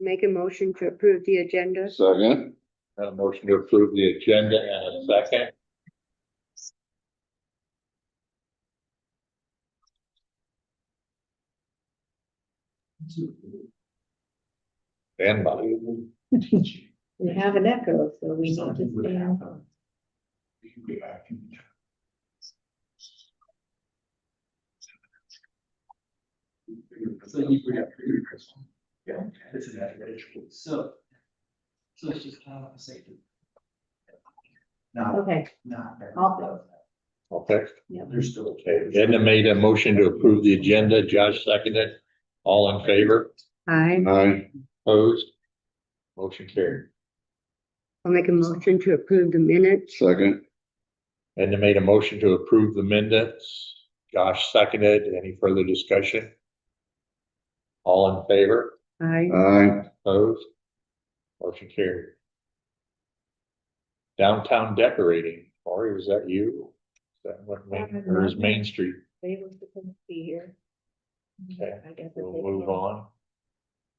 Make a motion to approve the agenda. Second. A motion to approve the agenda and a second. Stand by. We have an echo, so we need to stand. So it's just kind of a safety. Okay, I'll Okay, They're still okay. Edna made a motion to approve the agenda. Josh seconded. All in favor? Aye. Aye. Opposed? Motion carried. I'll make a motion to approve the minutes. Second. Edna made a motion to approve the minutes. Josh seconded. Any further discussion? All in favor? Aye. Aye. Opposed? Motion carried. Downtown decorating. Lori, was that you? Is that what or is Main Street? They were supposed to be here. Okay, I guess we'll move on.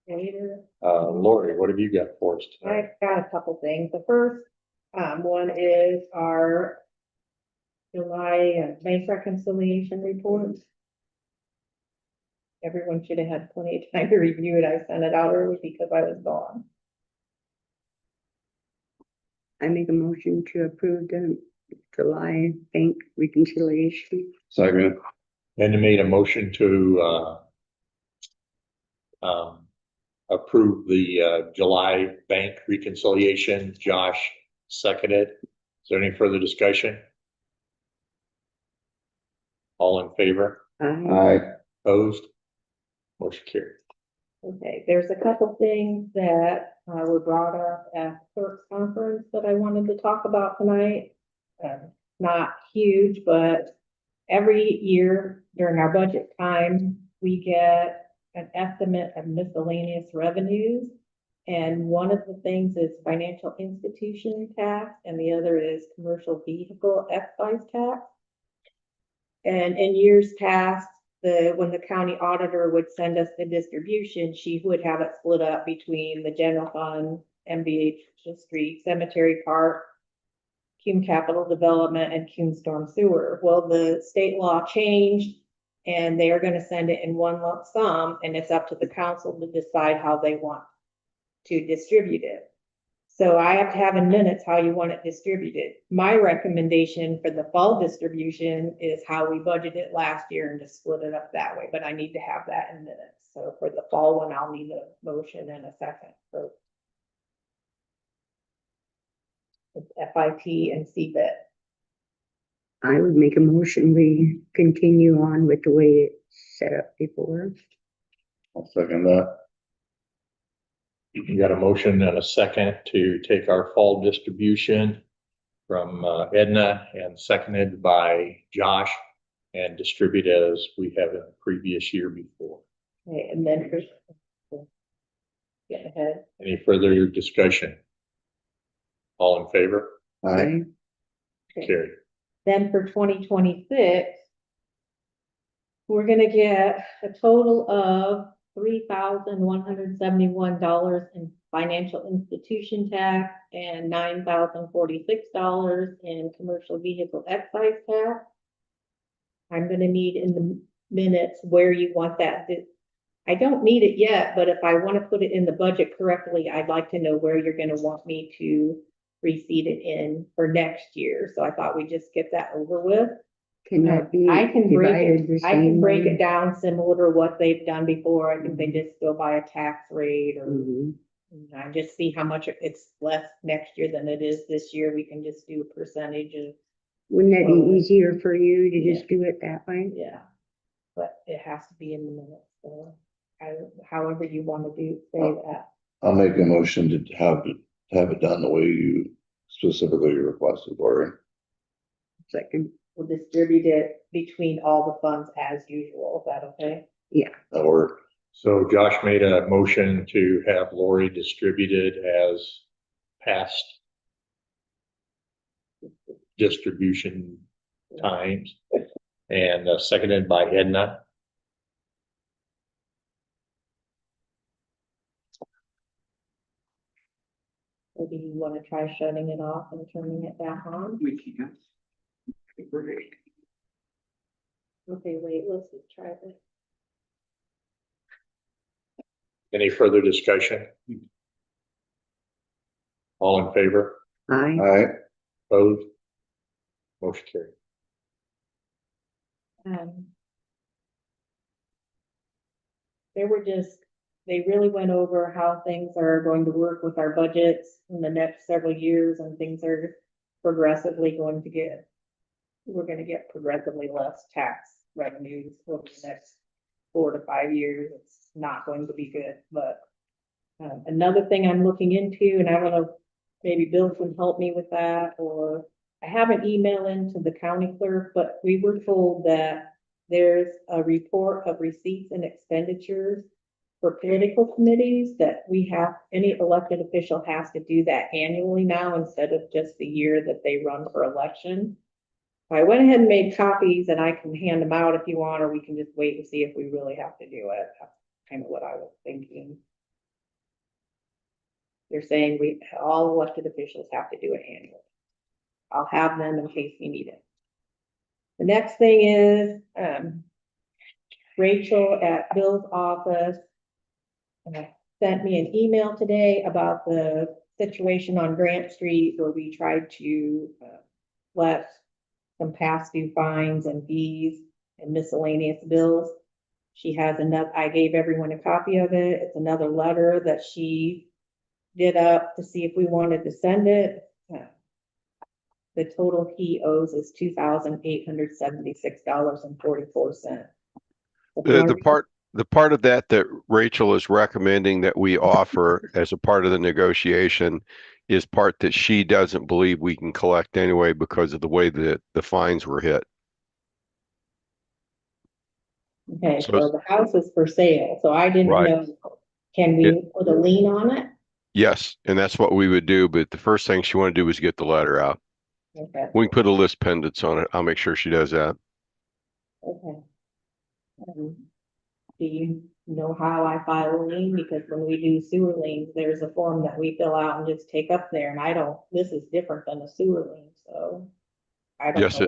later. Lori, what have you got for us tonight? I've got a couple things. The first, one is our July bank reconciliation report. Everyone should have had plenty of time to review it. I sent it out early because I was gone. I make a motion to approve the July bank reconciliation. Second. Edna made a motion to approve the July bank reconciliation. Josh seconded. Is there any further discussion? All in favor? Aye. Aye. Opposed? Motion carried. Okay, there's a couple things that were brought up at the clerk's conference that I wanted to talk about tonight. Not huge, but every year during our budget time, we get an estimate of miscellaneous revenues. And one of the things is financial institution tax and the other is commercial vehicle excise tax. And in years past, when the county auditor would send us the distribution, she would have it split up between the general fund, MVH Street, Cemetery Park, Cume Capital Development, and Cume Storm Sewer. Well, the state law changed and they are going to send it in one lump sum, and it's up to the council to decide how they want to distribute it. So I have to have in minutes how you want it distributed. My recommendation for the fall distribution is how we budgeted it last year and just split it up that way, but I need to have that in minutes. So for the fall one, I'll need a motion and a second for FIT and CBIT. I would make a motion, we continue on with the way it's set up before. I'll second that. You got a motion and a second to take our fall distribution from Edna and seconded by Josh and distribute as we have in the previous year before. Okay, and then for get ahead. Any further discussion? All in favor? Aye. Okay. Carried. Then for 2026, we're gonna get a total of $3,171 in financial institution tax and $9,046 in commercial vehicle excise tax. I'm gonna need in the minutes where you want that. I don't need it yet, but if I want to put it in the budget correctly, I'd like to know where you're gonna want me to reseed it in for next year. So I thought we'd just get that over with. Can that be I can break divided the it, I can same break way? it down similar to what they've done before. I think they just go by a tax rate or Mhm. I just see how much it's less next year than it is this year. We can just do a percentage of, Wouldn't that be Well, easier for you to yeah. just do it that way? yeah. But it has to be in the minutes, so however you want to say that. I'll make a motion to have it done the way you specifically requested, Lori. Second, We'll distribute it between all the funds as usual. Is that okay? That work. So Josh made a motion to have Lori distributed as past distribution times and seconded by Edna. Maybe you want to try shutting it off and turning it back on? We can. Okay, wait, let's just try this. Any further discussion? All in favor? aye, Aye. Opposed? Motion carried. They really went over how things are going to work with our budgets in the next several years, and things are progressively we're gonna get progressively less tax revenues over the next 4 to 5 years. It's not going to be good, but another thing I'm looking into, and I don't know, maybe Bill can help me with that, or I have an email into the county clerk, but we were told that there's a report of receipts and expenditures for political committees that any elected official has to do that annually now instead of just the year that they run for election. I went ahead and made copies and I can hand them out if you want, or we can just wait and see if we really have to do it. That's kind of what I was thinking. They're saying all elected officials have to do it annually. I'll have them in case you need it. The next thing is, Rachel at Bill's office sent me an email today about the situation on Grant Street where we tried to let some past due fines and fees and miscellaneous bills. She has I gave everyone a copy of it. It's another letter that she did up to see if we wanted to send it. The total he owes is $2,876.44. The part of that Rachel is recommending that we offer as a part of the negotiation is part that she doesn't believe we can collect anyway because of the way that the fines were hit. Okay, So- so the house is for sale, so I didn't Right. know, can we put a lien on it? Yes, and that's what we would do, but the first thing she wanted to do was get the letter out. Okay, We can put a list pendants on it. I'll make sure she does that. okay. Do you know how I file a lien? Because when we do sewer liens, there's a form that we fill out and just take up there, and I don't, this is different than a sewer lien, so. I don't Yes, know.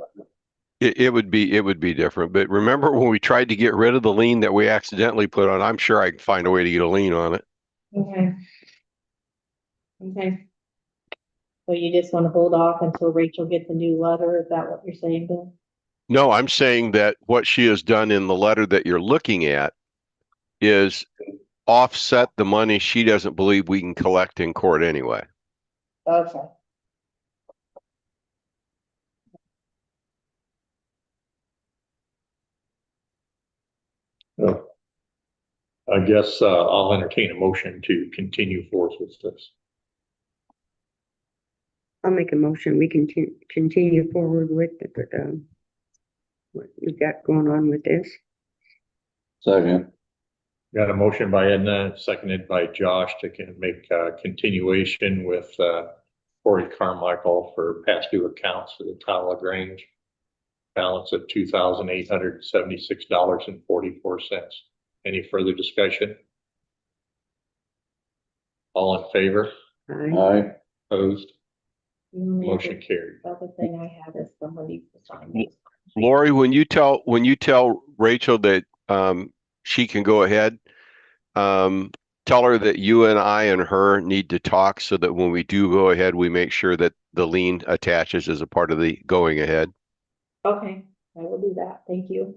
it would be different, but remember when we tried to get rid of the lien that we accidentally put on, I'm sure I can find a way to get a lien on it. Okay. Okay. So you just want to hold off until Rachel gets a new letter? Is that what you're saying, Bill? No, I'm saying that what she has done in the letter that you're looking at is offset the money she doesn't believe we can collect in court anyway. Okay. Well, I guess, I'll entertain a motion to continue forth with this. I'll make a motion. We continue forward with what we've got going on with this. Second. Got a motion by Edna, seconded by Josh to make a continuation with, Corey Carmichael for past due accounts for the town of LaGrange. Balance of $2,876.44. Any further discussion? All in favor? Aye. Opposed? The only Motion carried. other thing I have is somebody to sign this. Lori, when you tell Rachel that she can go ahead, tell her that you and I and her need to talk so that when we do go ahead, we make sure that the lien attaches as a part of the going ahead. Okay, I will do that. Thank you.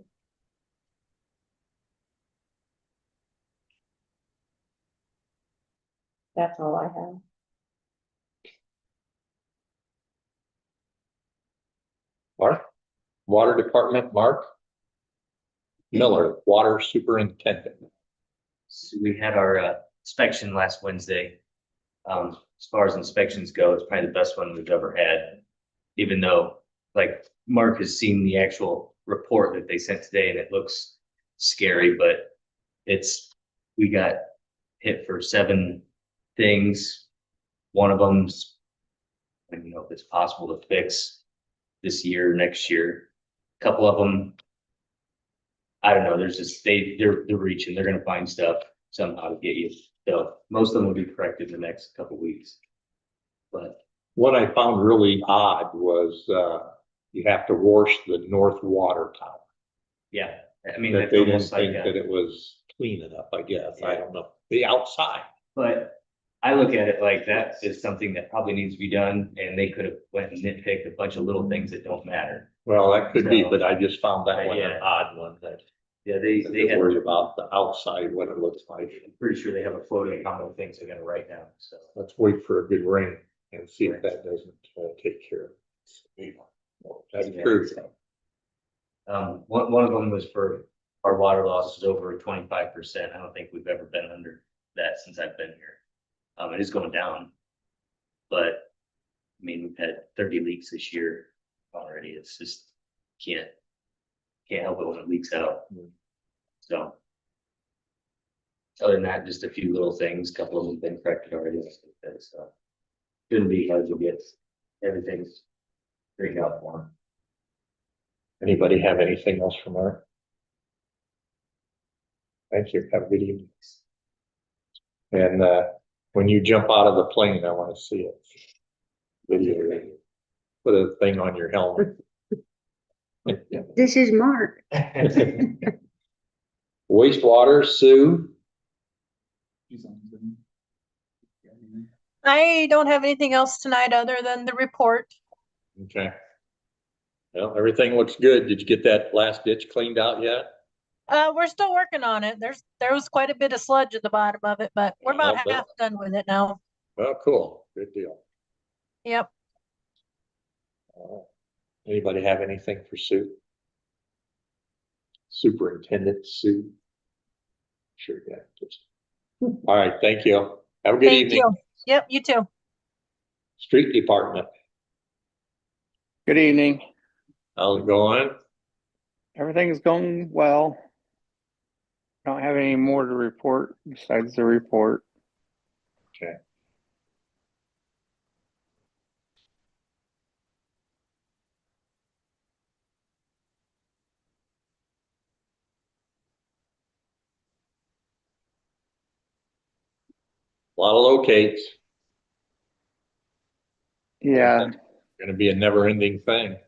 That's all I have. Mark? Water Department, Mark? Miller, Water Superintendent. So we had our inspection last Wednesday. As far as inspections go, it's probably the best one we've ever had. Even though, like, Mark has seen the actual report that they sent today and it looks scary, but we got hit for 7 things. One of them's, I don't know if it's possible to fix this year, next year. A couple of them, I don't know, there's just, they're reaching, they're gonna find stuff somehow to get you. So most of them will be corrected in the next couple of weeks. But What I found really odd was, you have to wash the north water tower. yeah, I mean, That that's they didn't almost like think that it was clean enough, I guess. I don't know. The outside. but I look at it like that is something that probably needs to be done, and they could have went and nitpicked a bunch of little things that don't matter. Well, that could be, So- but I just found that one an Yeah. odd one that Yeah, they they had, worried about the outside, what it looks like. I'm pretty sure they have a quote of how many things they're gonna write down, so. Let's wait for a good rain and see if that doesn't take care of it. That's true. One of them was for our water loss is over 25%. I don't think we've ever been under that since I've been here. It is going down. But, I mean, we've had 30 leaks this year already. It's just, can't help it when it leaks out. So. Other than that, just a few little things, a couple of them have been corrected already. So. Shouldn't be hard to get everything's straightened out for them. Anybody have anything else from Mark? Thank you. Have a good evening. And, when you jump out of the plane, I want to see it. Video. Put a thing on your helmet. This is Mark. Wastewater, Sue? I don't have anything else tonight other than the report. Okay. Well, everything looks good. Did you get that last ditch cleaned out yet? We're still working on it. There was quite a bit of sludge at the bottom of it, but we're about I'll bet. half done with it now. Well, cool. Good deal. Yep. Anybody have anything for Sue? Superintendent Sue? Sure, yeah. All right, thank you. Have a good Thank evening. you. Yep, you too. Street Department, Good evening. how's it going? Everything's going well. Don't have any more to report besides the report. Okay. A lot of locates. Yeah, Gonna be a never ending thing.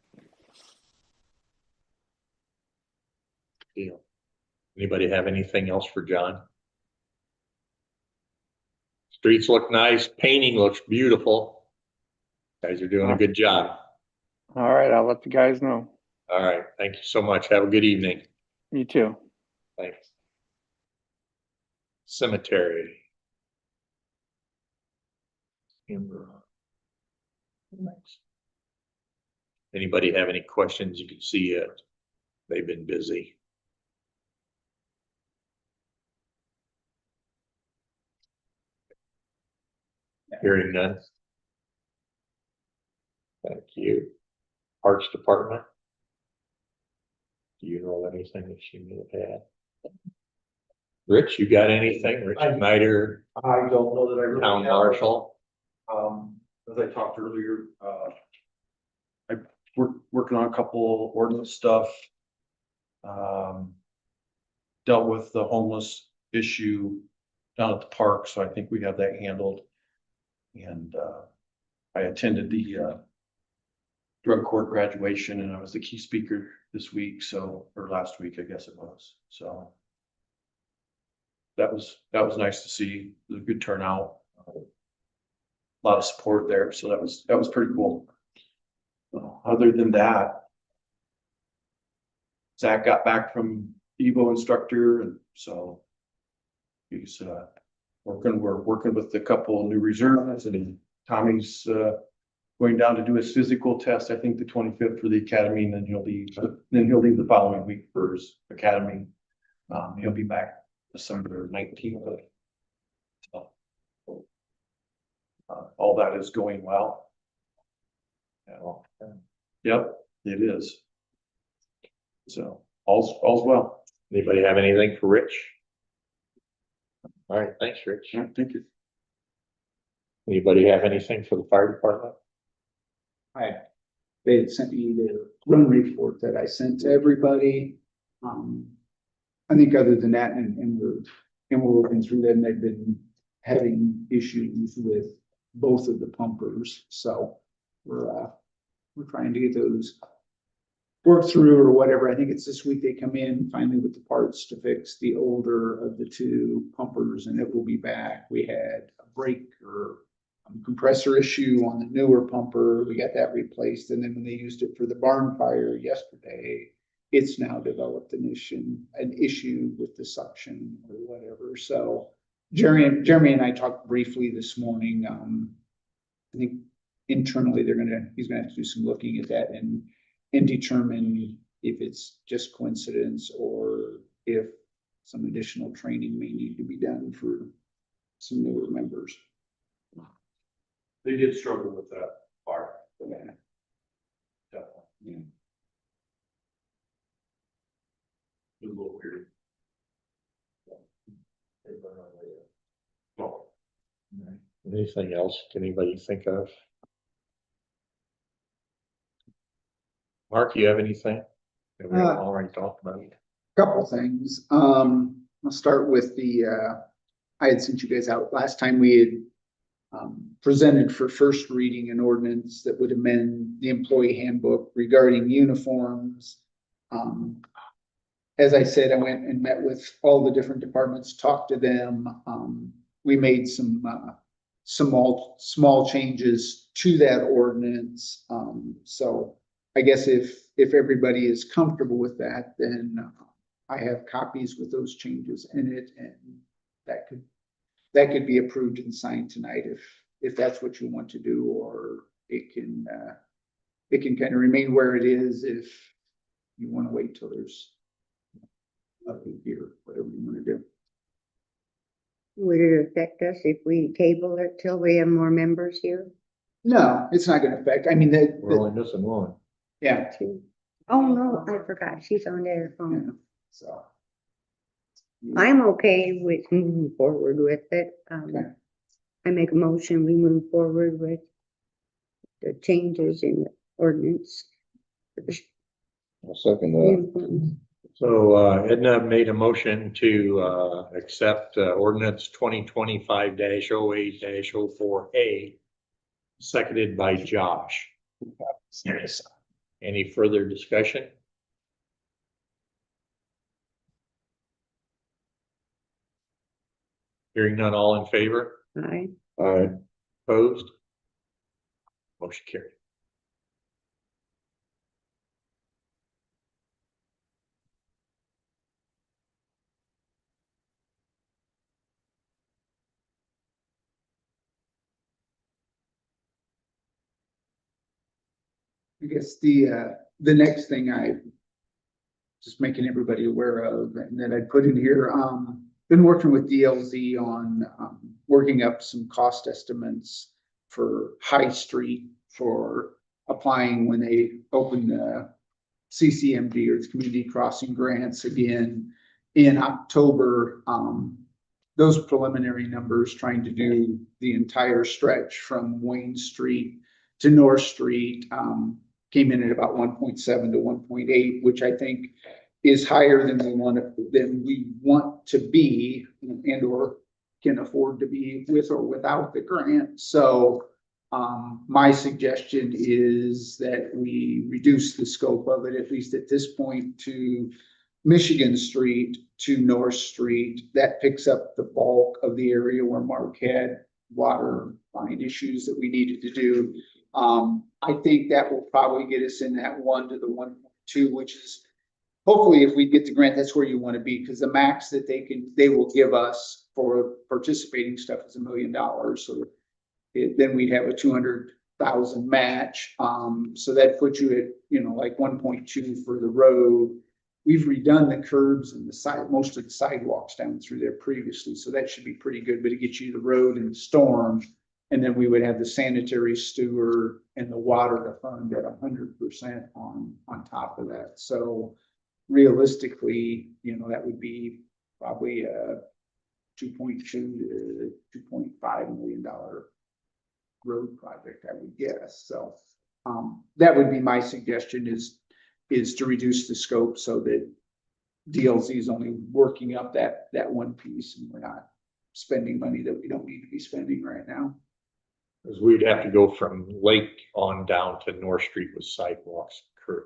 Deal. Anybody have anything else for John? Streets look nice, painting looks beautiful. Guys are doing a good job. all right, I'll let the guys know. All right, thank you so much. Have a good evening. You too. Thanks. Cemetery. Anybody have any questions? You can see it. They've been busy. Hearing none. Thank you. Parks Department. Do you know anything that she may have had? Rich, you got anything? Rich Snyder, I don't know that I really Town have. Marshal. As I talked earlier, I working on a couple ordinance stuff. Dealt with the homeless issue down at the park, so I think we have that handled. And, I attended the, drug court graduation and I was the key speaker this week, or last week, I guess it was, so. That was nice to see. It was a good turnout. A lot of support there, so that was pretty cool. Other than that, Zach got back from Evo instructor, and so he's we're working with a couple new reservists, and Tommy's going down to do his physical test, I think the 25th for the academy, and then he'll leave the following week for his academy. He'll be back December 19th. So, all that is going well. Yep, it is. So all's well. Anybody have anything for Rich? All right, thanks, Rich. Yeah, thank you. Anybody have anything for the fire department? They had sent me the run report that I sent to everybody. I think other than that, and we're working through that, and they've been having issues with both of the pumpers, so we're trying to get those worked through or whatever. I think it's this week they come in finally with the parts to fix the older of the two pumpers, and it will be back. We had a break or compressor issue on the newer pumper. We got that replaced, and then when they used it for the barn fire yesterday, it's now developed an issue with the suction or whatever. So Jeremy and I talked briefly this morning. I think internally he's gonna have to do some looking at that and determine if it's just coincidence or if some additional training may need to be done for some newer members. They did struggle with that part. Yeah. Definitely. Yeah. It was a little weird. Well, Anything else can anybody think of? Mark, you have anything that we haven't already talked about? Couple things. I'll start with I had sent you guys out last time. We had presented for first reading an ordinance that would amend the employee handbook regarding uniforms. As I said, I went and met with all the different departments, talked to them. We made some small changes to that ordinance. So I guess if everybody is comfortable with that, then I have copies with those changes in it, and that could be approved and signed tonight if that's what you want to do, or it can kind of remain where it is if you want to wait till there's a year, whatever you want to do. Would it affect us if we table it till we have more members here? No, it's not going to affect. I mean, We're only missing one. yeah. Oh, no, I forgot. She's on their phone. So I'm okay with moving forward with it. Okay. I make a motion, we move forward with the changes in the ordinance. I'll second that. So Edna made a motion to accept ordinance 2025-08-04A, seconded by Josh. Any further discussion? Hearing none, all in favor? Aye. All right, Opposed? Motion carried. I guess the next thing I just making everybody aware of and that I put in here, been working with DLZ on, working up some cost estimates for High Street for applying when they open the CCMD or its community crossing grants again in October. Those preliminary numbers trying to do the entire stretch from Wayne Street to North Street, came in at about 1.7 to 1.8, which I think is higher than we want to be and or can afford to be with or without the grant. So my suggestion is that we reduce the scope of it, at least at this point, to Michigan Street to North Street. That picks up the bulk of the area where Mark had water line issues that we needed to do. I think that will probably get us in that 1 to the 1.2, which is hopefully if we get the grant, that's where you want to be, because the max that they will give us for participating stuff is $1 million. So then we'd have a 200,000 match. So that puts you at, like 1.2 for the road. We've redone the curbs and most of the sidewalks down through there previously. So that should be pretty good, but it gets you the road and the storm. And then we would have the sanitary sewer and the water to fund at 100% on top of that. So realistically, that would be probably a $2.2 to $2.5 million road project, I would guess. So that would be my suggestion is to reduce the scope so that DLZ is only working up that one piece and we're not spending money that we don't need to be spending right now. Because we'd have to go from Lake on down to North Street with sidewalks curving.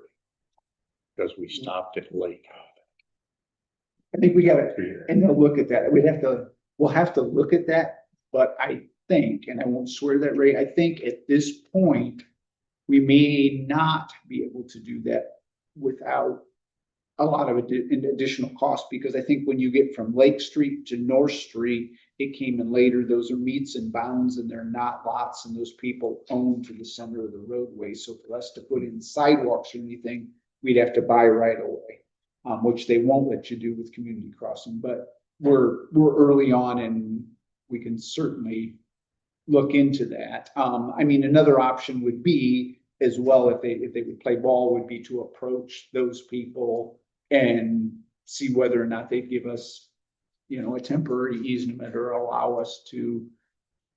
Because we stopped at Lake. I think we gotta, and they'll look at that. We'll have to look at that, but I think, and I won't swear that Ray, I think at this point, we may not be able to do that without a lot of additional cost, because I think when you get from Lake Street to North Street, it came in later. Those are meets and bounds and they're not lots, and those people own to the center of the roadway. So for us to put in sidewalks or anything, we'd have to buy right away, which they won't let you do with community crossing. But we're early on and we can certainly look into that. Another option would be as well, if they would play ball, would be to approach those people and see whether or not they'd give us, a temporary easement or allow us to,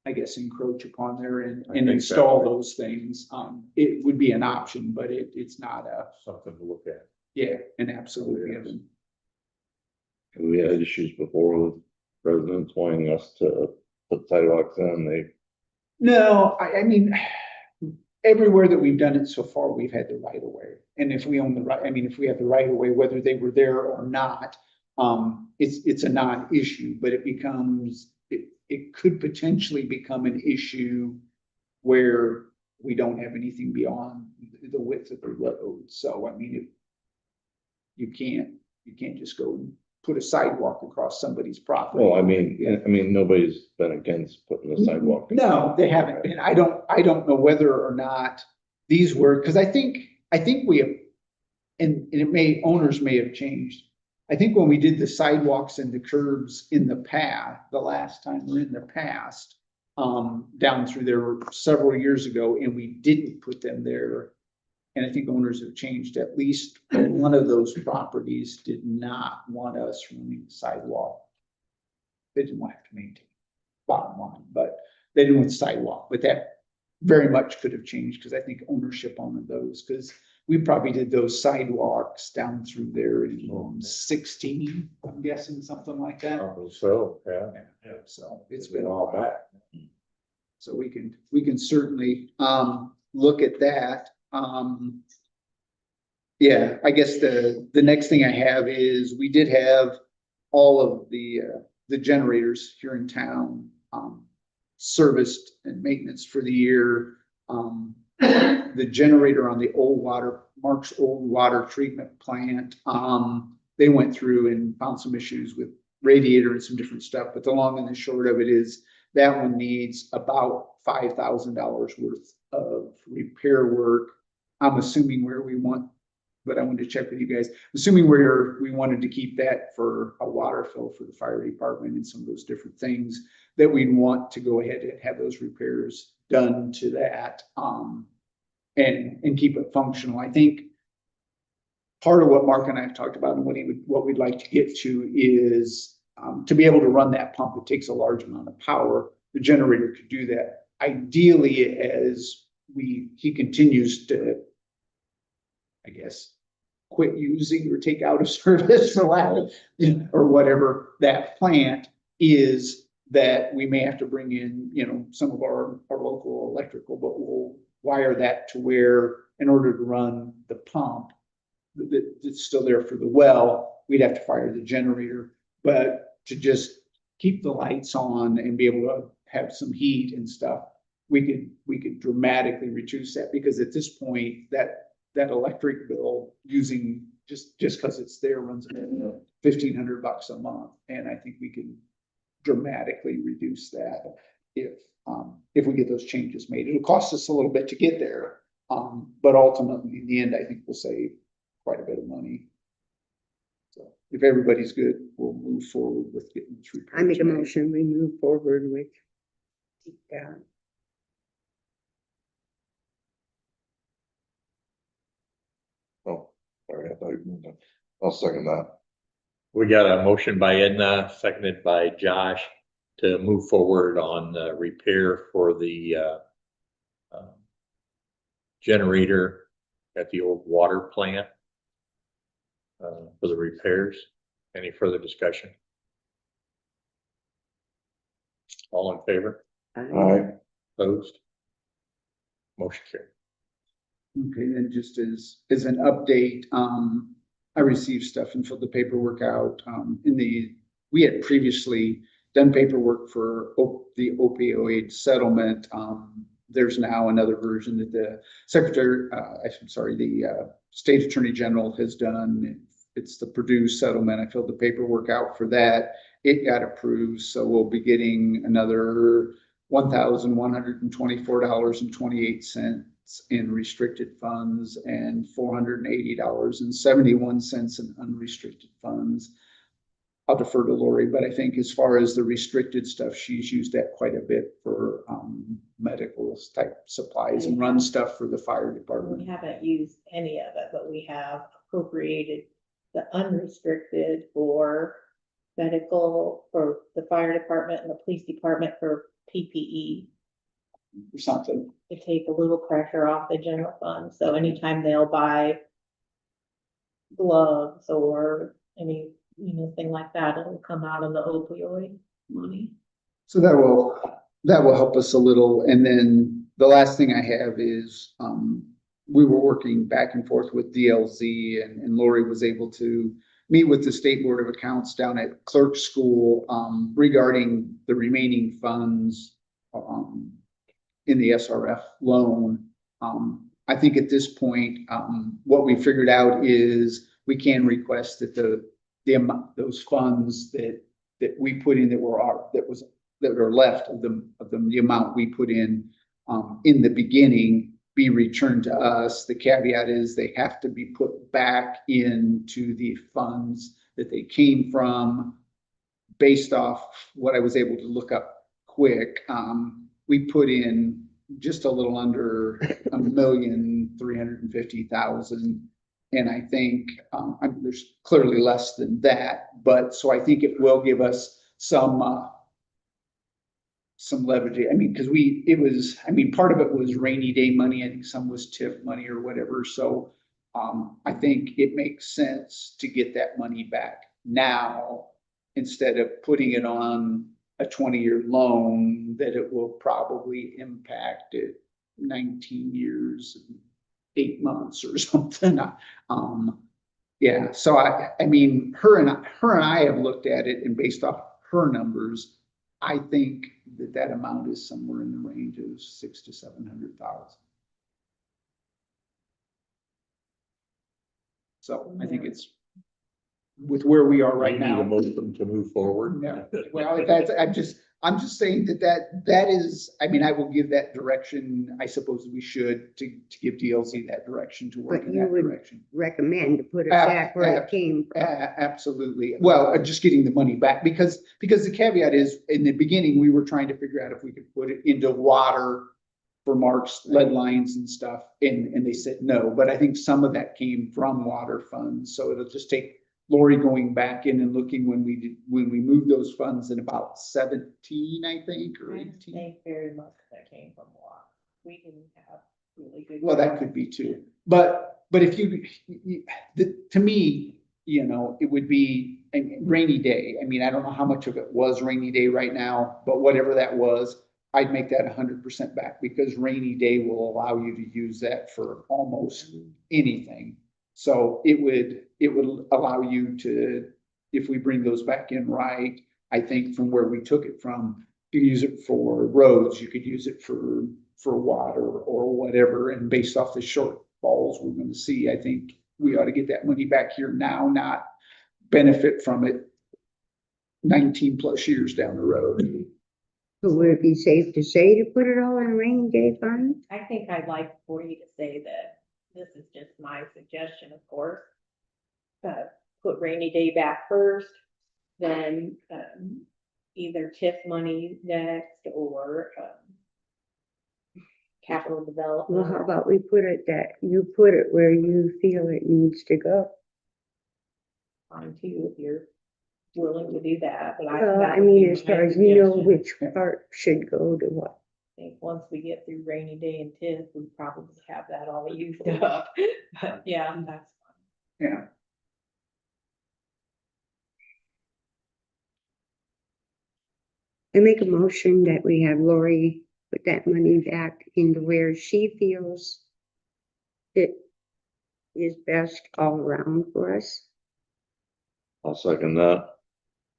I guess, encroach upon there and install those things. It would be an option, but it's not Something to look at. yeah, an absolute Yes. given. we had issues before with residents wanting us to put sidewalks in, No, everywhere that we've done it so far, we've had the right of way. And if we own the right, if we have the right of way, whether they were there or not, it's a non-issue, but it could potentially become an issue where we don't have anything beyond the width of the road. So, you can't just go and put a sidewalk across somebody's property. well, nobody's been against putting a sidewalk. No, they haven't been. I don't know whether or not these were, because I think we have, and owners may have changed. I think when we did the sidewalks and the curbs in the past, the last time or in the past, down through there several years ago, and we didn't put them there And I think owners have changed. At least one of those properties did not want us running the sidewalk. They didn't want to have to maintain, bottom line, but they didn't want the sidewalk, but that very much could have changed because I think ownership on those, because we probably did those sidewalks down through there in 16, I'm guessing, something like that. So, yeah. So it's been a while back. So we can certainly, look at that. Yeah, I guess the next thing I have is we did have all of the generators here in town, serviced and maintenance for the year. The generator on the Mark's old water treatment plant, they went through and found some issues with radiator and some different stuff, but the long and the short of it is that one needs about $5,000 worth of repair work. I'm assuming where we want, but I wanted to check with you guys, assuming where we wanted to keep that for a water fill for the fire department and some of those different things that we'd want to go ahead and have those repairs done to that, and keep it functional. I think part of what Mark and I have talked about and what we'd like to get to is, to be able to run that pump, it takes a large amount of power. The generator could do that. Ideally, as he continues to, I guess, quit using or take out of service for lack of, or whatever that plant is, that we may have to bring in, some of our local electrical, but we'll wire that to where, in order to run the pump that's still there for the well, we'd have to fire the generator. But to just keep the lights on and be able to have some heat and stuff, we could dramatically reduce that, because at this point that electric bill using just because it's there runs $1,500 a month, and I think we can dramatically reduce that if we get those changes made. It'll cost us a little bit to get there, but ultimately in the end, I think we'll save quite a bit of money. So if everybody's good, we'll move forward with getting this repaired. I make a motion, we move forward with that. Oh, sorry, I thought you moved on. I'll second that. We got a motion by Edna, seconded by Josh, to move forward on the repair for the generator at the old water plant for the repairs. Any further discussion? All in favor? Aye. Opposed? Motion carried. Okay, then just as an update, I received stuff and filled the paperwork out. We had previously done paperwork for the opioid settlement. There's now another version that the state attorney general has done. It's the Purdue settlement. I filled the paperwork out for that. It got approved, so we'll be getting another $1,124.28 in restricted funds and $480.71 in unrestricted funds. I'll defer to Lori, but I think as far as the restricted stuff, she's used that quite a bit for medical type supplies and run stuff for the fire department. We haven't used any of it, but we have appropriated the unrestricted for medical, for the fire department and the police department for PPE. Or something. To take a little pressure off the general fund. So anytime they'll buy gloves or any, thing like that, it'll come out of the opioid money. So that will help us a little. And then the last thing I have is, we were working back and forth with DLZ, and Lori was able to meet with the State Board of Accounts down at Clerk School, regarding the remaining funds, in the SRF loan. I think at this point, what we figured out is we can request that the amount, those funds that we put in that are left of the amount we put in the beginning be returned to us. The caveat is they have to be put back into the funds that they came from. Based off what I was able to look up quick, we put in just a little under 1,350,000. And I think, there's clearly less than that, but so I think it will give us some levity. I mean, because part of it was rainy day money. I think some was TIF money or whatever. So I think it makes sense to get that money back now instead of putting it on a 20-year loan that it will probably impact it 19 years and 8 months or something. Yeah, so I mean, her and I have looked at it, and based off her numbers, I think that amount is somewhere in the range of 600,000 to 700,000. So I think it's with where we are right We need a now. motion to move forward. Yeah, well, I'm just saying that is, I mean, I will give that direction. I suppose we should to give DLC that direction to work But in you that would direction. recommend to put it back where it came from. Absolutely. Well, just getting the money back because the caveat is in the beginning, we were trying to figure out if we could put it into water for Mark's lead lines and stuff. And they said no, but I think some of that came from water funds. So it'll just take Lori going back in and looking when we moved those funds in about 17, I think, or I 18. think very much that came from water. We didn't have really good. Well, that could be too. But if to me, it would be a rainy day. I mean, I don't know how much of it was rainy day right now, but whatever that was, I'd make that 100% back because rainy day will allow you to use that for almost anything. So it would allow you to, if we bring those back in right, I think from where we took it from, you use it for roads, you could use it for water or whatever. And based off the shortfalls we're going to see, I think we ought to get that money back here now, not benefit from it 19 plus years down the road. So would it be safe to say to put it all in rainy day fund? I think I'd like for you to say that this is just my suggestion, of course. Put rainy day back first, then either TIF money next or capital development. Well, how about we put it you put it where you feel it needs to go? On to you if you're willing to do that, but I mean, as far as which part should go to what. I think once we get through rainy day and TIF, we probably have that all used up. But yeah, that's fine. Yeah. I make a motion that we have Lori put that money back into where she feels it is best all around for us. I'll second that.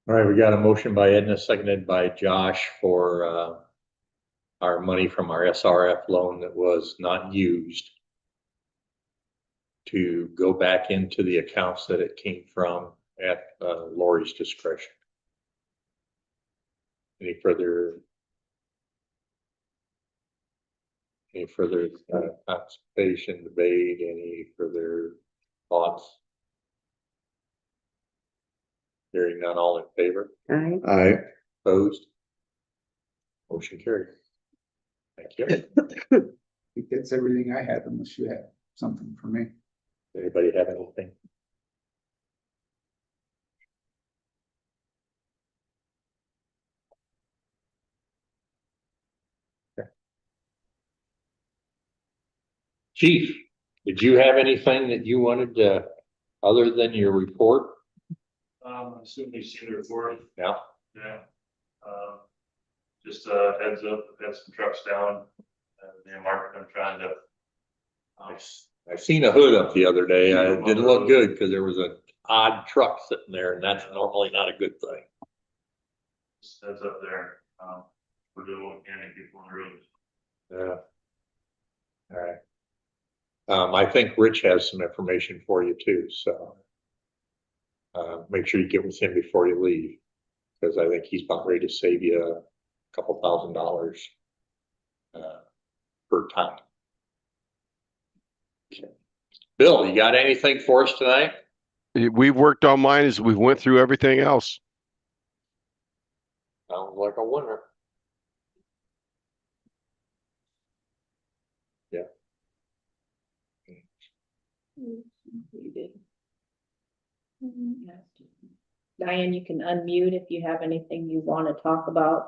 All right, we got a motion by Edna, seconded by Josh for our money from our SRF loan that was not used to go back into the accounts that it came from at Lori's discretion. Any further consultation, debate, any further thoughts? Hearing none, all in favor? Aye. Opposed? Motion carried. Thank you. I think that's everything I had unless you have something for me. Anybody have anything? Okay. Chief, did you have anything that you wanted to, other than your report? I assume you've seen the report. Yeah. Yeah. Just a heads up, we've had some trucks down, me and Mark have been trying to. I seen a hood up the other day. It didn't look good because there was an odd truck sitting there, and that's normally not a good thing. Just heads up there, we're doing what we can to keep on the roads. Yeah. All right. I think Rich has some information for you too, so. Make sure you get with him before you leave, because I think he's about ready to save you a couple $1,000 per time. Okay. Bill, you got anything for us tonight? We've worked on mine as we went through everything else. Sounds like a winner. Diane, you can unmute if you have anything you want to talk about.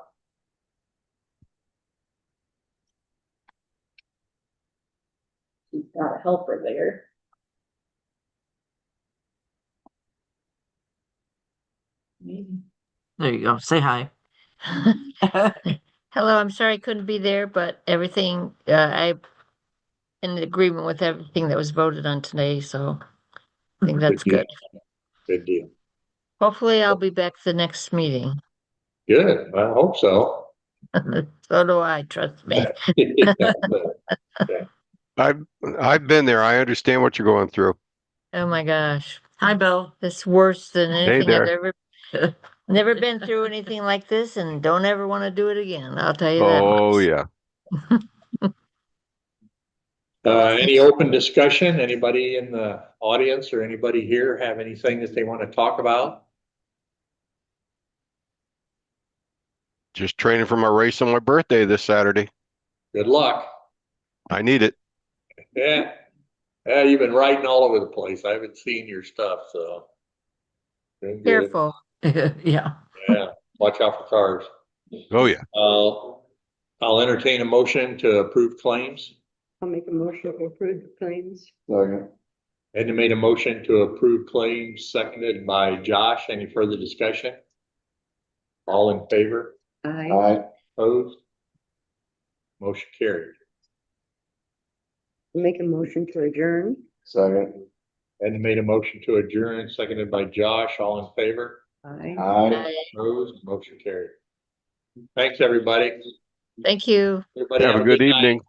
She's got a helper there. Maybe. There you go. Say hi. Hello, I'm sorry I couldn't be there, but everything, I'm in agreement with everything that was voted on today, so I think that's deal. good. Good deal. Hopefully I'll be back to the next meeting. Good. I hope so. So do I, trust me. I've been there. I understand what you're going through. Oh my gosh. Hi, Bill. It's worse than Hey anything I've there. ever, never been through anything like this and don't ever want to do it again. I'll tell you that Oh, much. yeah. Any open discussion? Anybody in the audience or anybody here have anything that they want to talk about? Just training for my race on my birthday this Saturday. Good luck. I need it. Yeah. Yeah, you've been riding all over the place. I haven't seen your stuff, so. Doing good. Careful. Yeah. Yeah, watch out for cars. Oh, yeah. I'll entertain a motion to approve claims. I'll make a motion to approve the claims. Ed made a motion to approve claims, seconded by Josh. Any further discussion? All in favor? I Opposed? Motion carried. make a motion to adjourn. Second. Ed made a motion to adjourn, seconded by Josh. All in favor? I Opposed? Motion carried. Thanks, everybody. Thank you. Everybody Have a good night. evening.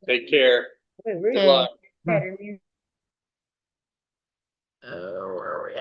Take care. Really Okay. luck. better. Where are we at?